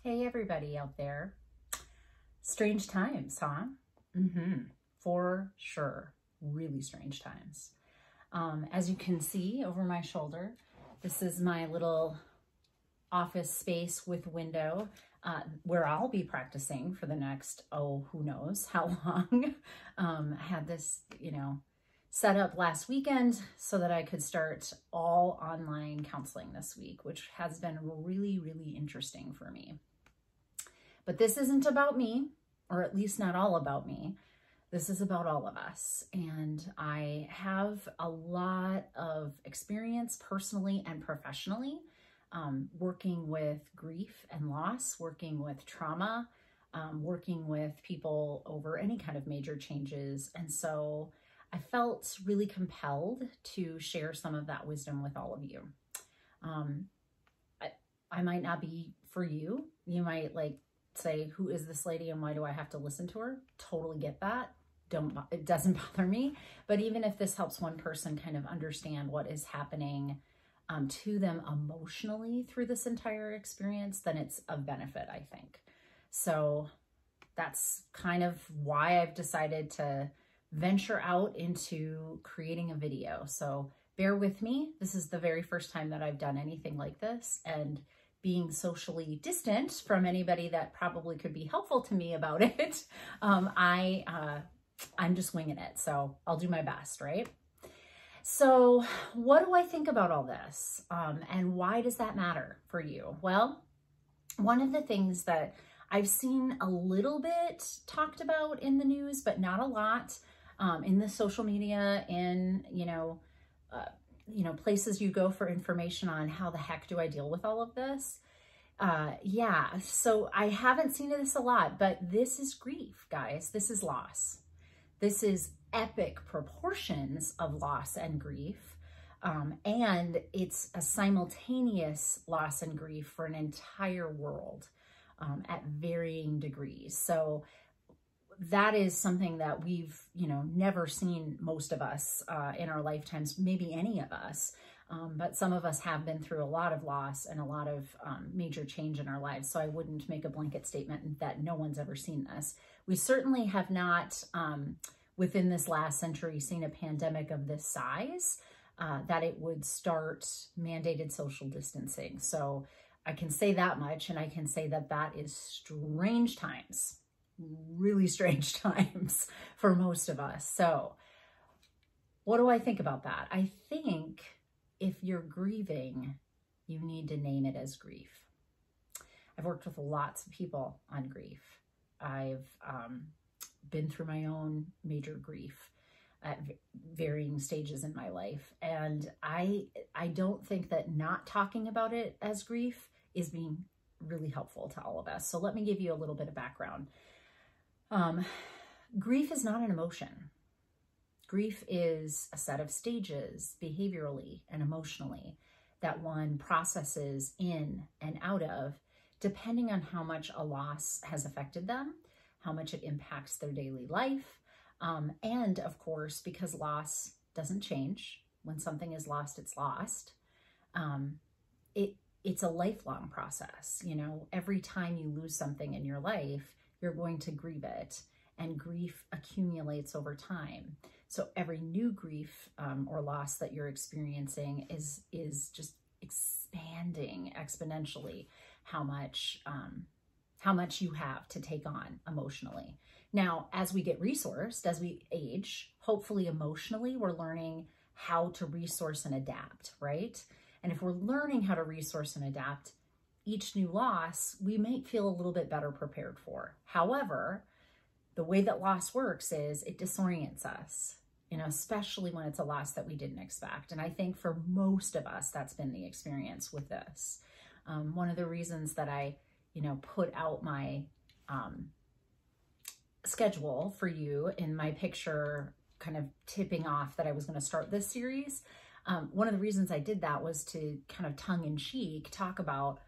Hey, everybody out there. Strange times, huh? For sure. Really strange times. As you can see over my shoulder, this is my little office space with window where I'll be practicing for the next, who knows how long. I had this, set up last weekend so that I could start all online counseling this week, which has been really, really interesting for me. But this isn't about me, or at least not all about me. This is about all of us. And I have a lot of experience personally and professionally working with grief and loss, working with trauma, working with people over any kind of major changes. And so I felt really compelled to share some of that wisdom with all of you. I might not be for you. You might say, who is this lady and why do I have to listen to her? Totally get that. It doesn't bother me. But even if this helps one person kind of understand what is happening to them emotionally through this entire experience, then it's of benefit, I think. So that's kind of why I've decided to venture out into creating a video. So bear with me. This is the very first time that I've done anything like this, and being socially distant from anybody that probably could be helpful to me about it, I'm just winging it. So I'll do my best, right? So what do I think about all this? And why does that matter for you? Well, one of the things that I've seen a little bit talked about in the news, but not a lot, in the social media, in, places you go for information on how the heck do I deal with all of this? So I haven't seen this a lot, but this is grief, guys. This is loss. This is epic proportions of loss and grief. And it's a simultaneous loss and grief for an entire world at varying degrees. So that is something that we've, never seen, most of us in our lifetimes, maybe any of us. But some of us have been through a lot of loss and a lot of major change in our lives. So I wouldn't make a blanket statement that no one's ever seen this. We certainly have not, within this last century, seen a pandemic of this size, that it would start mandated social distancing. So I can say that much, and I can say that that is strange times. Really strange times for most of us. So what do I think about that? I think if you're grieving, you need to name it as grief. I've worked with lots of people on grief. I've been through my own major grief at varying stages in my life. And I don't think that not talking about it as grief is being really helpful to all of us. So let me give you a little bit of background. Grief is not an emotion. Grief is a set of stages behaviorally and emotionally that one processes in and out of, depending on how much a loss has affected them, how much it impacts their daily life. And of course, because loss doesn't change. When something is lost, it's lost. It's a lifelong process. Every time you lose something in your life, you're going to grieve it, and grief accumulates over time. So every new grief or loss that you're experiencing is just expanding exponentially how much you have to take on emotionally. Now, as we get resourced, as we age, hopefully emotionally, we're learning how to resource and adapt, right? And if we're learning how to resource and adapt, each new loss, we might feel a little bit better prepared for. However, the way that loss works is it disorients us, especially when it's a loss that we didn't expect. And I think for most of us, that's been the experience with this. One of the reasons that I, put out my schedule for you in my picture, kind of tipping off that I was going to start this series. One of the reasons I did that was to kind of tongue-in-cheek talk about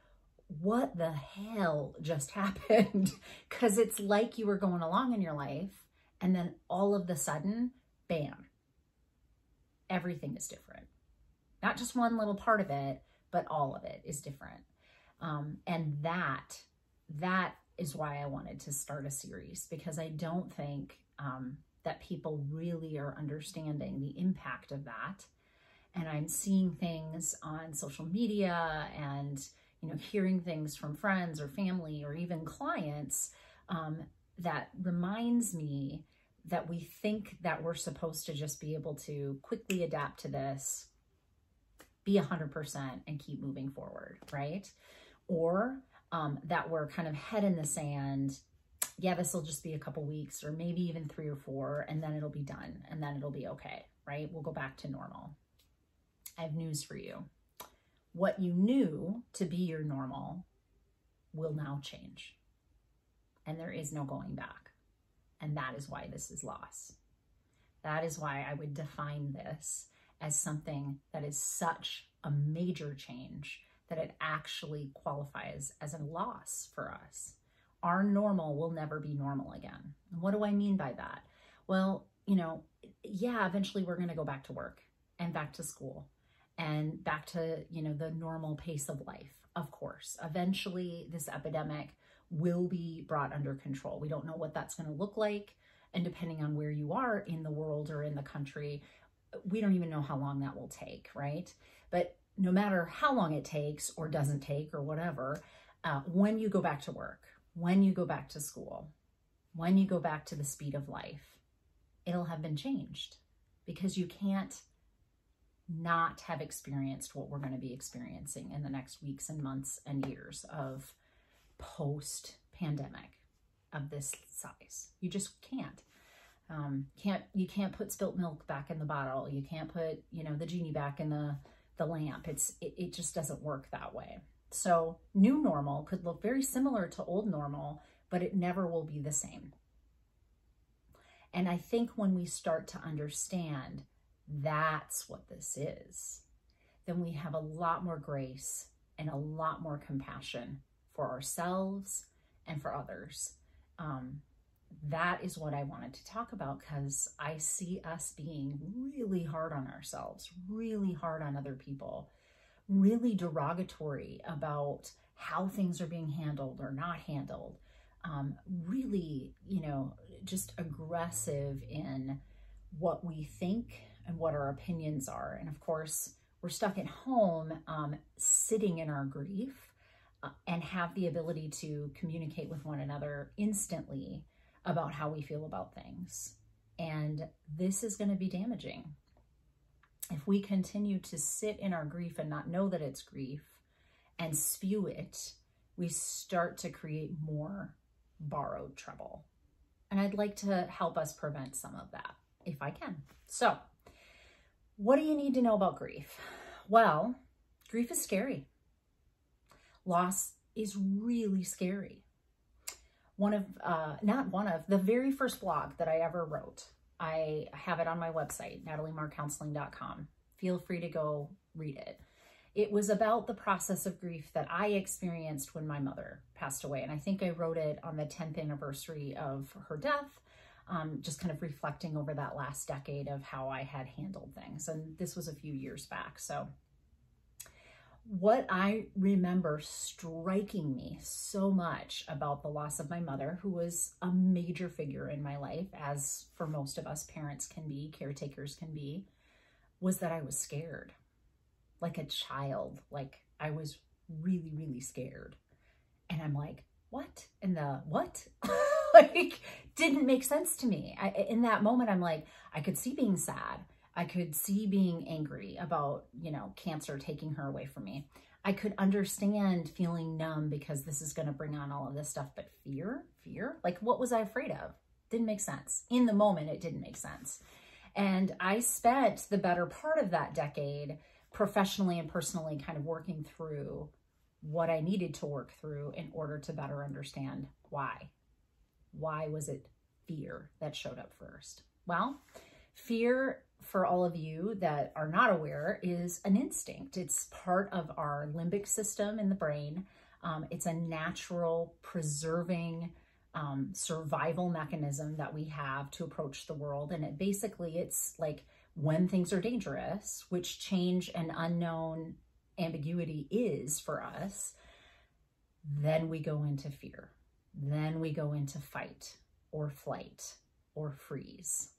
what the hell just happened? Because it's like you were going along in your life, and then all of the sudden, bam, everything is different. Not just one little part of it, but all of it is different. And that that is why I wanted to start a series, because I don't think that people really are understanding the impact of that. And I'm seeing things on social media and, hearing things from friends or family or even clients that reminds me that we think that we're supposed to just be able to quickly adapt to this, be 100% and keep moving forward, right? Or that we're kind of head in the sand. Yeah, this will just be a couple weeks or maybe even 3 or 4, and then it'll be done and then it'll be okay, right? We'll go back to normal. I have news for you. What you knew to be your normal will now change. And there is no going back. And that is why this is loss. That is why I would define this as something that is such a major change that it actually qualifies as a loss for us. Our normal will never be normal again. And what do I mean by that? Well, yeah, eventually we're going to go back to work and back to school and back to, the normal pace of life. Of course, eventually this epidemic will be brought under control. We don't know what that's going to look like. And depending on where you are in the world or in the country, we don't even know how long that will take, right? But no matter how long it takes or doesn't take or whatever, when you go back to work, when you go back to school, when you go back to the speed of life, it'll have been changed, because you can't not have experienced what we're going to be experiencing in the next weeks and months and years of post-pandemic of this size. You just can't. You can't put spilt milk back in the bottle. You can't put, the genie back in the lamp. It just doesn't work that way. So new normal could look very similar to old normal, but it never will be the same. And I think when we start to understand that's what this is, then we have a lot more grace and a lot more compassion for ourselves and for others. That is what I wanted to talk about, because I see us being really hard on ourselves, really hard on other people, really derogatory about how things are being handled or not handled, really, just aggressive in what we think and what our opinions are. And of course, we're stuck at home, sitting in our grief, and have the ability to communicate with one another instantly about how we feel about things. And this is going to be damaging. If we continue to sit in our grief and not know that it's grief and spew it, we start to create more borrowed trouble. And I'd like to help us prevent some of that, if I can. So, what do you need to know about grief? Well, grief is scary. Loss is really scary. The very first blog that I ever wrote, I have it on my website, nataliemarrcounseling.com. Feel free to go read it. It was about the process of grief that I experienced when my mother passed away. And I think I wrote it on the 10th anniversary of her death, just kind of reflecting over that last decade of how I had handled things. And this was a few years back. So what I remember striking me so much about the loss of my mother, who was a major figure in my life, as for most of us parents can be, caretakers can be, was that I was scared. Like a child, like I was really, really scared. And I'm like, what? And the what? Like, didn't make sense to me. In that moment, I'm like, I could see being sad. I could see being angry about, cancer taking her away from me. I could understand feeling numb because this is going to bring on all of this stuff, but fear, like what was I afraid of? Didn't make sense. In the moment, it didn't make sense. And I spent the better part of that decade professionally and personally kind of working through what I needed to work through in order to better understand why. Why was it fear that showed up first? Well, fear, for all of you that are not aware, is an instinct. It's part of our limbic system in the brain. It's a natural preserving survival mechanism that we have to approach the world. And it's like when things are dangerous, which change and unknown ambiguity is for us, Then we go into fear. Then we go into fight or flight or freeze.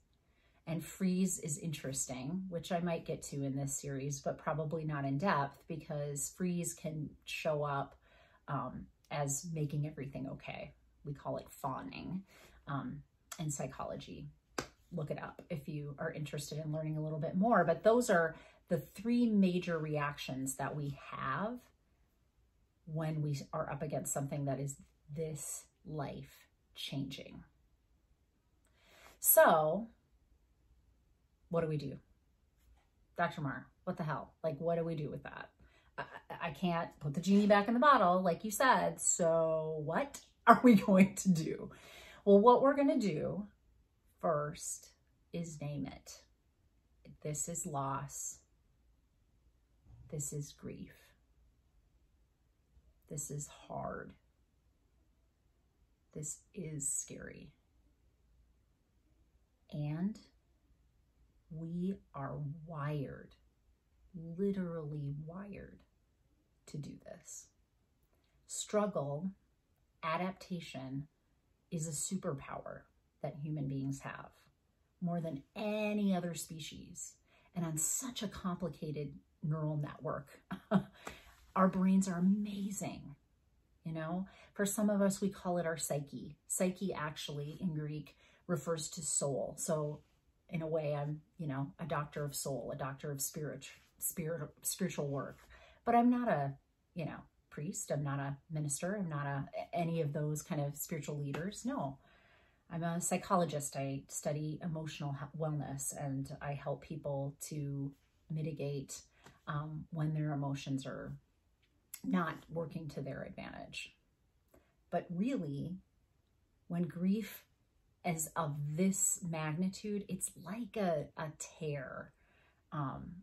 And freeze is interesting, which I might get to in this series, but probably not in depth, because freeze can show up as making everything okay. We call it fawning in psychology. Look it up if you are interested in learning a little bit more. But those are the three major reactions that we have when we are up against something that is this life changing. So what do we do? Dr. Marr, what the hell? Like, what do we do with that? I can't put the genie back in the bottle, like you said. So what are we going to do? Well, what we're going to do first is name it. This is loss. This is grief. This is hard. This is scary. And we are wired, literally wired, to do this. Struggle, adaptation, is a superpower that human beings have, more than any other species, and on such a complicated neural network. Our brains are amazing. You know, for some of us, we call it our psyche. Psyche actually in Greek refers to soul. So in a way, I'm, you know, a doctor of soul, a doctor of spiritual work, but I'm not a, you know, priest. I'm not a minister. I'm not any of those kind of spiritual leaders. No, I'm a psychologist. I study emotional wellness, and I help people to mitigate when their emotions are not working to their advantage. But really, when grief is of this magnitude, it's like a tear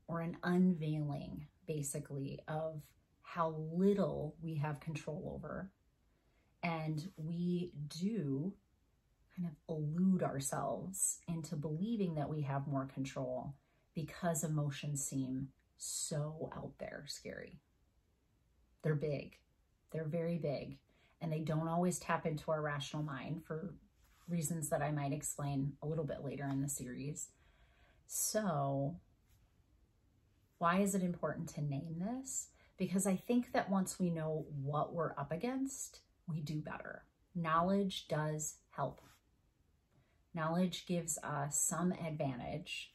or an unveiling, basically, of how little we have control over. And we do kind of elude ourselves into believing that we have more control because emotions seem so out there scary. They're big. They're very big. And they don't always tap into our rational mind for reasons that I might explain a little bit later in the series. So why is it important to name this? Because I think that once we know what we're up against, we do better. Knowledge does help. Knowledge gives us some advantage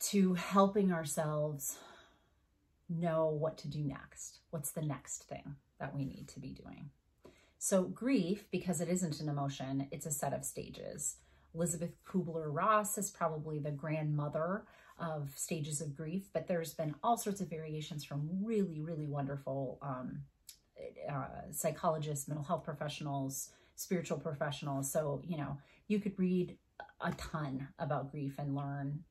to helping ourselves know what to do next. What's the next thing that we need to be doing? So grief, because it isn't an emotion, it's a set of stages. Elizabeth Kubler-Ross is probably the grandmother of stages of grief, but there's been all sorts of variations from really, really wonderful psychologists, mental health professionals, spiritual professionals. So, you know, you could read a ton about grief and learn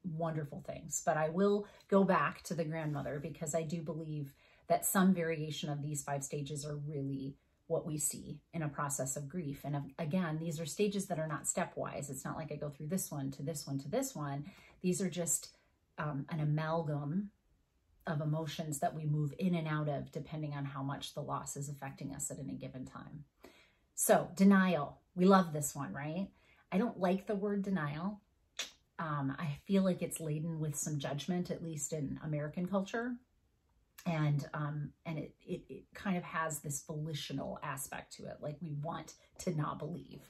wonderful things. But I will go back to the grandmother, because I do believe that some variation of these 5 stages are really what we see in a process of grief. And again, these are stages that are not stepwise. It's not like I go through this one to this one to this one. These are just an amalgam of emotions that we move in and out of depending on how much the loss is affecting us at any given time. So denial, we love this one, right? I don't like the word denial. I feel like it's laden with some judgment, at least in American culture. And it kind of has this volitional aspect to it, like we want to not believe.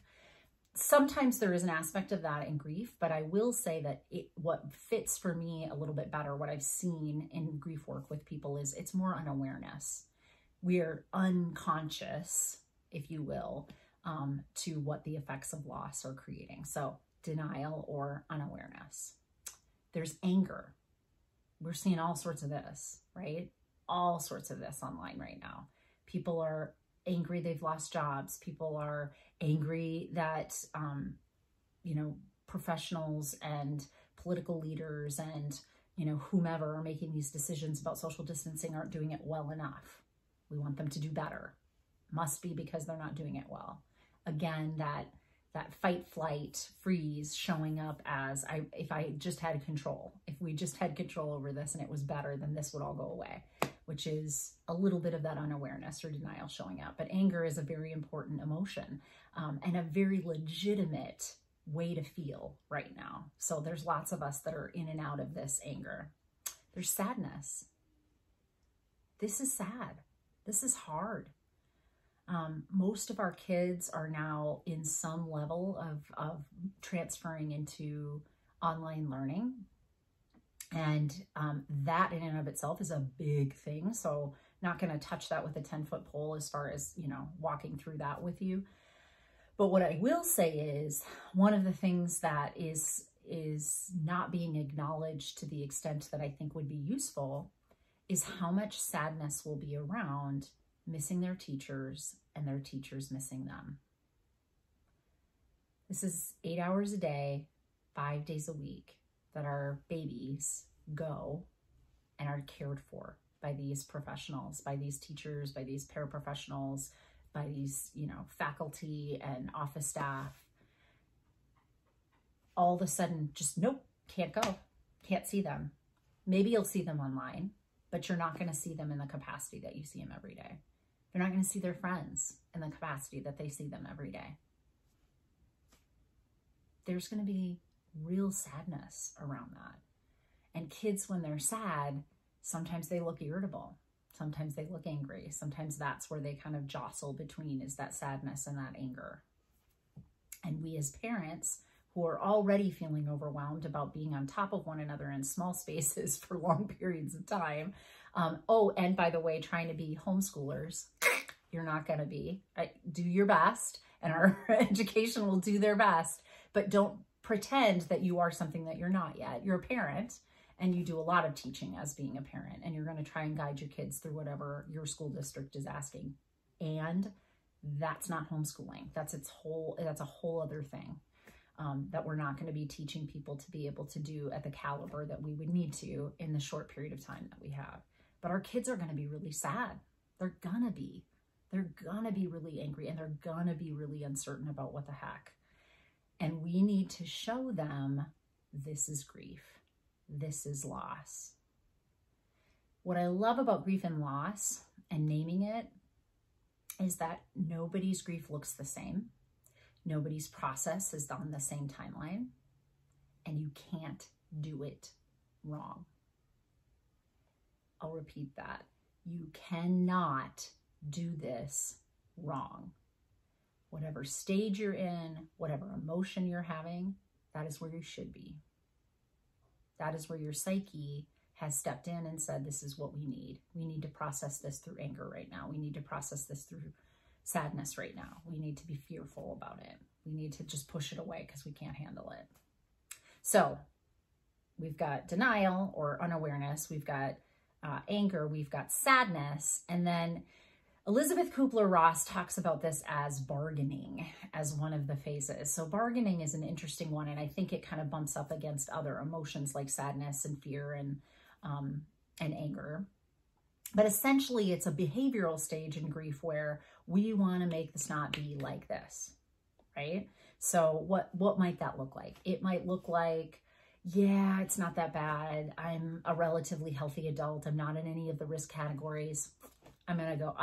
Sometimes there is an aspect of that in grief, but I will say that what fits for me a little bit better, what I've seen in grief work with people, is it's more unawareness. We're unconscious, if you will, to what the effects of loss are creating. So denial or unawareness. There's anger. We're seeing all sorts of this, right? All sorts of this online right now. People are angry they've lost jobs. People are angry that, you know, professionals and political leaders and, you know, whomever are making these decisions about social distancing aren't doing it well enough. We want them to do better. Must be because they're not doing it well. Again, that fight, flight, freeze showing up as if I just had control, if we just had control over this and it was better, then this would all go away. which is a little bit of that unawareness or denial showing up. But anger is a very important emotion and a very legitimate way to feel right now. So there's lots of us that are in and out of this anger. There's sadness. This is sad. This is hard. Most of our kids are now in some level of transferring into online learning. And that in and of itself is a big thing. So not going to touch that with a 10-foot pole as far as, you know, walking through that with you. But what I will say is one of the things that is not being acknowledged to the extent that I think would be useful is how much sadness will be around missing their teachers and their teachers missing them. This is 8 hours a day, 5 days a week that our babies go and are cared for by these professionals, by these teachers, by these paraprofessionals, by these, you know, faculty and office staff. All of a sudden, just nope, can't go, can't see them. Maybe you'll see them online, but you're not going to see them in the capacity that you see them every day. You're not going to see their friends in the capacity that they see them every day. There's going to be real sadness around that. And kids, when they're sad, sometimes they look irritable. Sometimes they look angry. Sometimes that's where they kind of jostle between, is that sadness and that anger. And we as parents who are already feeling overwhelmed about being on top of one another in small spaces for long periods of time. Oh, and by the way, trying to be homeschoolers, you're not going to be. Do your best, and our education will do their best, but don't pretend that you are something that you're not yet. You're a parent, and you do a lot of teaching as being a parent, and you're going to try and guide your kids through whatever your school district is asking. And that's not homeschooling. That's a whole other thing. That we're not going to be teaching people to be able to do at the caliber that we would need to in the short period of time that we have. But our kids are going to be really sad. They're going to be really angry, and they're going to be really uncertain about what the heck. And we need to show them this is grief. This is loss. What I love about grief and loss and naming it is that nobody's grief looks the same. Nobody's process is on the same timeline, and you can't do it wrong. I'll repeat that. You cannot do this wrong. Whatever stage you're in, whatever emotion you're having, that is where you should be. That is where your psyche has stepped in and said, this is what we need. We need to process this through anger right now. We need to process this through sadness right now. We need to be fearful about it. We need to just push it away because we can't handle it. So we've got denial or unawareness. We've got anger. We've got sadness. And then Elizabeth Kubler-Ross talks about this as bargaining as one of the phases. So bargaining is an interesting one, and I think it kind of bumps up against other emotions like sadness and fear and anger. But essentially, it's a behavioral stage in grief where we want to make this not be like this, right? So what might that look like? It might look like, yeah, it's not that bad. I'm a relatively healthy adult. I'm not in any of the risk categories. I'm going to go,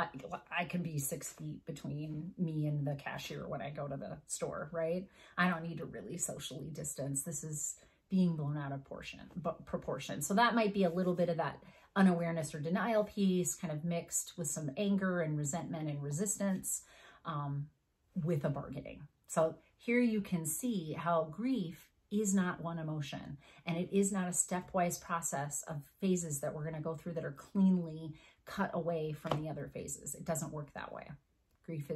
I can be 6 feet between me and the cashier when I go to the store, right? I don't need to really socially distance. This is being blown out of proportion. So that might be a little bit of that unawareness or denial piece, kind of mixed with some anger and resentment and resistance with a bargaining. So here you can see how grief is not one emotion, and it is not a stepwise process of phases that we're going to go through that are cleanly cut away from the other phases. It doesn't work that way. Grief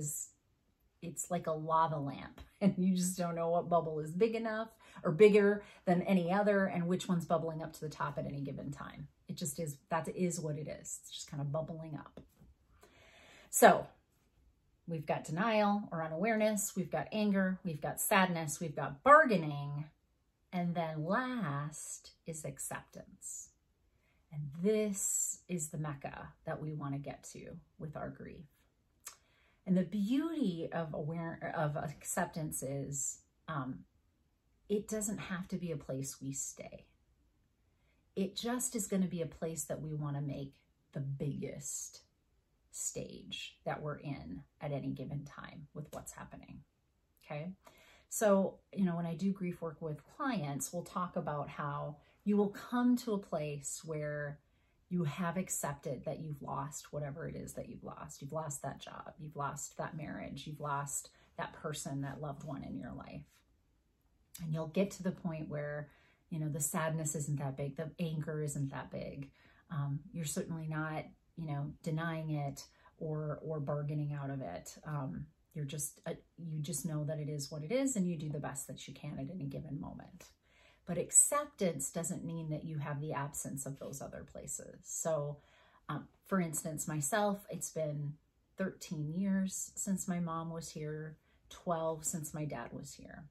it's like a lava lamp, and you just don't know what bubble is big enough or bigger than any other and which one's bubbling up to the top at any given time. It just is, that is what it is. It's just kind of bubbling up. So we've got denial or unawareness, we've got anger, we've got sadness, we've got bargaining, and then last is acceptance. And this is the mecca that we want to get to with our grief. And the beauty of acceptance is it doesn't have to be a place we stay. It just is going to be a place that we want to make the biggest stage that we're in at any given time with what's happening. Okay. So, when I do grief work with clients, we'll talk about how you will come to a place where you have accepted that you've lost whatever it is that you've lost. You've lost that job. You've lost that marriage. You've lost that person, that loved one in your life. And you'll get to the point where, the sadness isn't that big. The anger isn't that big. You're certainly not, denying it or bargaining out of it. You just know that it is what it is, and you do the best that you can at any given moment. But acceptance doesn't mean that you have the absence of those other places. So, for instance, myself, it's been 13 years since my mom was here, 12 since my dad was here.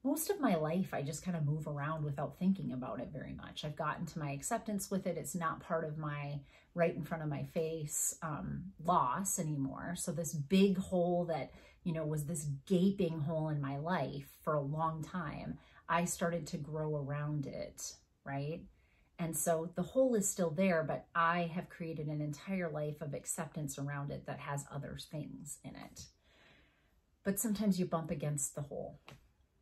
Most of my life, I just kind of move around without thinking about it very much. I've gotten to my acceptance with it. It's not part of my right in front of my face loss anymore. So this big hole that, was this gaping hole in my life for a long time, I started to grow around it, right? And so the hole is still there, but I have created an entire life of acceptance around it that has other things in it. But sometimes you bump against the hole,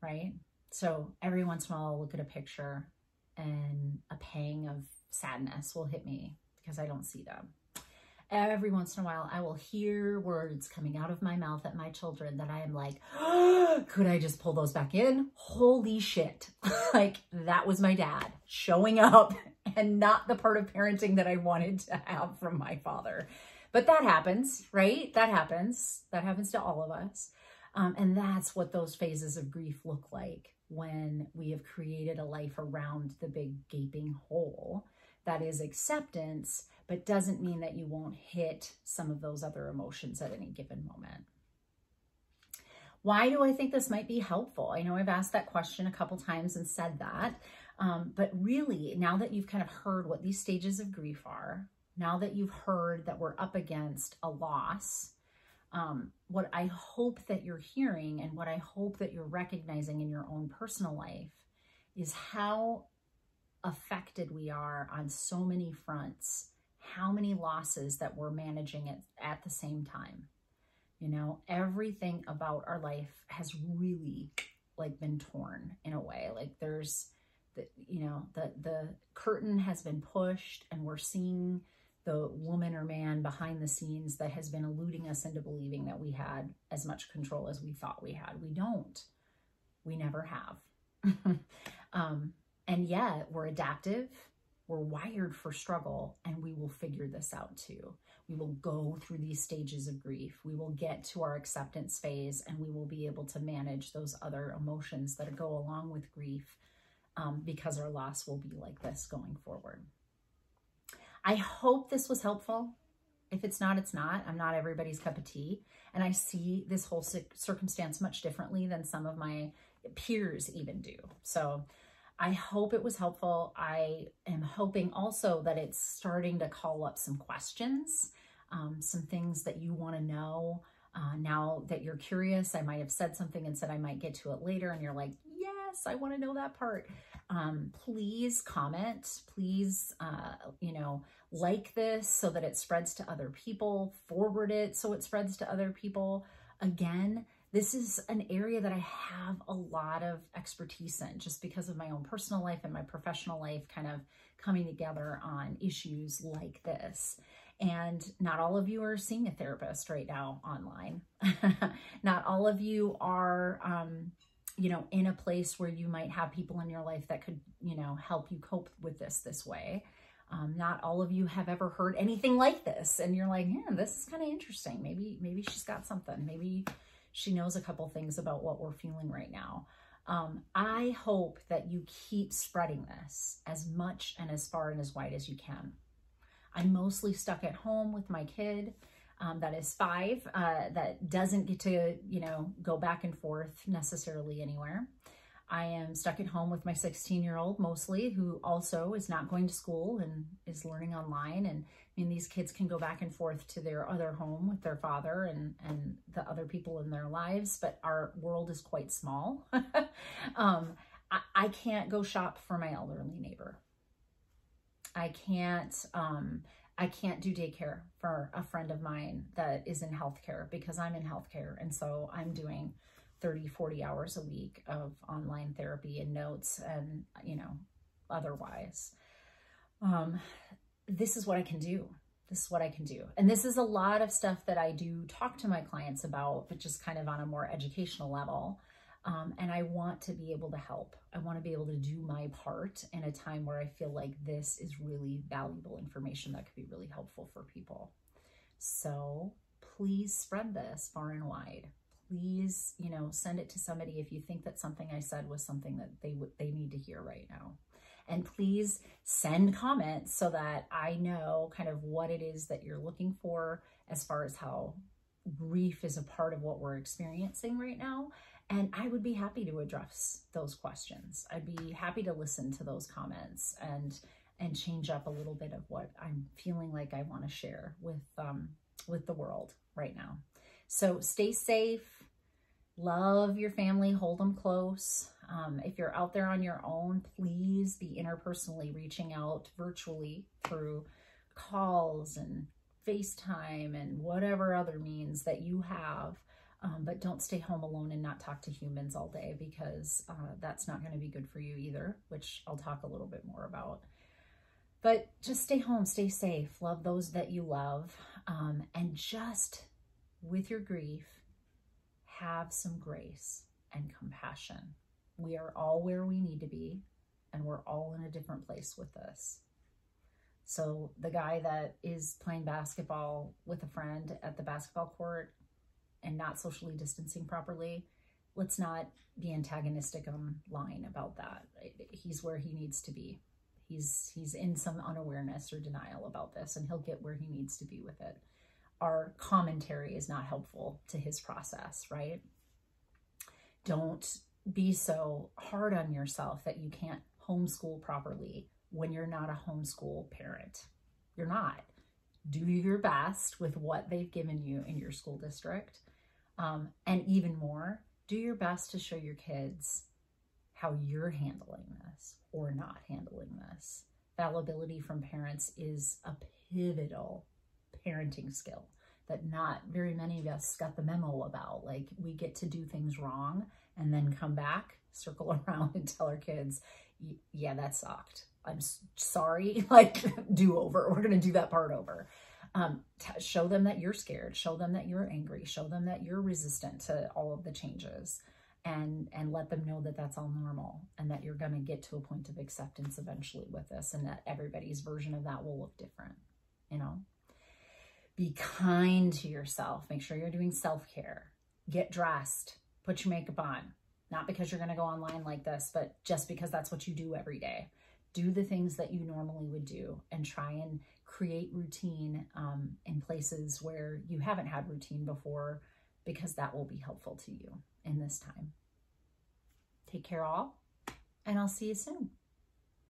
right? So every once in a while, I'll look at a picture and a pang of sadness will hit me because I don't see them. Every once in a while, I will hear words coming out of my mouth at my children that I am like, oh, could I just pull those back in? Holy shit. Like, that was my dad showing up and not the part of parenting that I wanted to have from my father. But that happens, right? That happens. That happens to all of us. And that's what those phases of grief look like when we have created a life around the big gaping hole. That is acceptance, but doesn't mean that you won't hit some of those other emotions at any given moment. Why do I think this might be helpful? I know I've asked that question a couple times and said that, but really, now that you've kind of heard what these stages of grief are, now that you've heard that we're up against a loss, what I hope that you're hearing and what I hope that you're recognizing in your own personal life is how affected we are on so many fronts, how many losses that we're managing at the same time. Everything about our life has really been torn in a way. Like there's the curtain has been pushed and we're seeing the woman or man behind the scenes that has been eluding us into believing that we had as much control as we thought we had. We don't. We never have. And yet we're adaptive, we're wired for struggle, and we will figure this out too. We will go through these stages of grief. We will get to our acceptance phase, and we will be able to manage those other emotions that go along with grief because our loss will be like this going forward. I hope this was helpful. If it's not, it's not. I'm not everybody's cup of tea. And I see this whole circumstance much differently than some of my peers even do. So I hope it was helpful. I am hoping also that it's starting to call up some questions, some things that you want to know. Now that you're curious, I might have said something and said I might get to it later, and you're like, yes, I want to know that part. Please comment. Please, like this so that it spreads to other people. Forward it so it spreads to other people. Again, this is an area that I have a lot of expertise in just because of my own personal life and my professional life kind of coming together on issues like this. And not all of you are seeing a therapist right now online. Not all of you are, in a place where you might have people in your life that could, help you cope with this way. Not all of you have ever heard anything like this. And you're like, yeah, this is kind of interesting. Maybe she's got something. Maybe she knows a couple things about what we're feeling right now. I hope that you keep spreading this as much and as far and as wide as you can. I'm mostly stuck at home with my kid that is 5, that doesn't get to, go back and forth necessarily anywhere. I am stuck at home with my 16-year-old mostly, who also is not going to school and is learning online. And these kids can go back and forth to their other home with their father and the other people in their lives, but our world is quite small. I can't go shop for my elderly neighbor. I I can't do daycare for a friend of mine that is in healthcare because I'm in healthcare. And so I'm doing 30, 40 hours a week of online therapy and notes and, you know, otherwise. This is what I can do. This is what I can do. And this is a lot of stuff that I do talk to my clients about, but just kind of on a more educational level. And I want to be able to help. I want to be able to do my part in a time where I feel like this is really valuable information that could be really helpful for people. So please spread this far and wide. Please, you know, send it to somebody if you think that something I said was something that they need to hear right now. And please send comments so that I know kind of what it is that you're looking for as far as how grief is a part of what we're experiencing right now. And I would be happy to address those questions. I'd be happy to listen to those comments and change up a little bit of what I'm feeling like I want to share with the world right now. So stay safe, love your family, hold them close. If you're out there on your own, please be interpersonally reaching out virtually through calls and FaceTime and whatever other means that you have. But don't stay home alone and not talk to humans all day, because that's not going to be good for you either, which I'll talk a little bit more about. But just stay home, stay safe, love those that you love, and just with your grief, have some grace and compassion. We are all where we need to be, and we're all in a different place with this. So the guy that is playing basketball with a friend at the basketball court and not socially distancing properly, let's not be antagonistic online about that. He's where he needs to be. He's in some unawareness or denial about this, and he'll get where he needs to be with it. Our commentary is not helpful to his process, right? Don't be so hard on yourself that you can't homeschool properly when you're not a homeschool parent. You're not. Do your best with what they've given you in your school district. And even more, do your best to show your kids how you're handling this or not handling this. Fallibility from parents is a pivotal parenting skill that not very many of us got the memo about. Like, we get to do things wrong and then come back, circle around and tell our kids, yeah, that sucked. I'm sorry, like, do over. We're going to do that part over. Show them that you're scared. Show them that you're angry. Show them that you're resistant to all of the changes, and let them know that that's all normal, and that you're going to get to a point of acceptance eventually with this, and that everybody's version of that will look different. You know, be kind to yourself. Make sure you're doing self-care. Get dressed. Put your makeup on. Not because you're going to go online like this, but just because that's what you do every day. Do the things that you normally would do, and try and create routine in places where you haven't had routine before, because that will be helpful to you in this time. Take care all, and I'll see you soon.